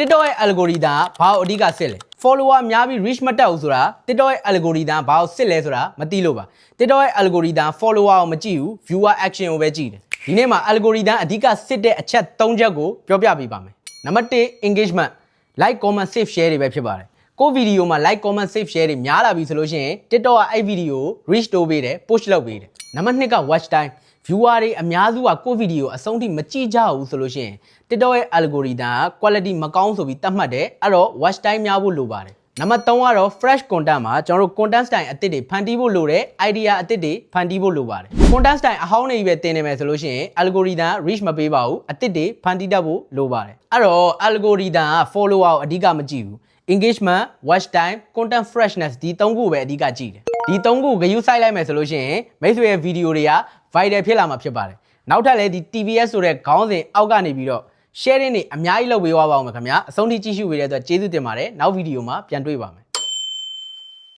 TikTok ရဲ့ algorithm ဘာကိုအဓိကစစ်လဲ follower အများပြီး reach မတက်ဘူးဆိုတာ TikTok ရဲ့ algorithm ဘာကိုစစ်လဲဆိုတာမသိလို့ပါ TikTok ရဲ့ algorithm follower ကိုမကြည့်ဘူး viewer action ကိုပဲကြည့်တယ်ဒီနေ့မှာ algorithm အဓိကစစ်တဲ့အချက်3ချက်ကိုပြောပြပေးပါမယ်နံပါတ်1 engagement like comment save share တွေပဲဖြစ်ပါတယ်ကိုဗီဒီယိုမှာ like comment save share တွေများလာပြီဆိုလို့ရှိရင် TikTok ကအဲ့ဗီဒီယိုကို reach တိုးပေးတယ် push လုပ်ပေးတယ်နံပါတ်2က watch time viewer တွေအများစုကကိုဗီဒီယိုအဆုံးထိမကြည့်ကြဘူးဆိုလို့ရှိရင် TikTok ရဲ့ algorithm က quality မကောင်းဆိုပြီးသတ်မှတ်တယ်အဲ့တော့ watch time များဖို့လိုပါတယ်နံပါတ်3ကတော့ fresh content မှာကျွန်တော်တို့ content style အသစ်တွေဖန်တီးဖို့လိုတယ် idea အသစ်တွေဖန်တီးဖို့လိုပါတယ် content style အဟောင်းတွေပဲတင်နေမယ်ဆိုလို့ရှိရင် algorithm reach မပေးပါဘူးအသစ်တွေဖန်တီးတတ်ဖို့လိုပါတယ်အဲ့တော့ algorithm က follower ကိုအဓိကမကြည့်ဘူး engagement watch time content freshness ဒီ3ခုပဲအဓိကကြည့်တယ်ဒီ3ခုဂရုစိုက်လိုက်မယ်ဆိုလို့ရှိရင်မိတ်ဆွေရဲ့ဗီဒီယိုတွေက viral ဖြစ်လာမှာဖြစ်ပါတယ်နောက်ထပ်လည်းဒီ TVS ဆိုတဲ့ခေါင်းစဉ်အောက်ကနေပြီးတော့ sharing တွေအများကြီးလုပ်ပေးသွားပါဦးမယ်ခင်ဗျာအဆုံးထိကြည့်ရှုပေးတဲ့အတွက်ကျေးဇူးတင်ပါတယ်နောက်ဗီဒီယိုမှာပြန်တွေ့ပါမယ်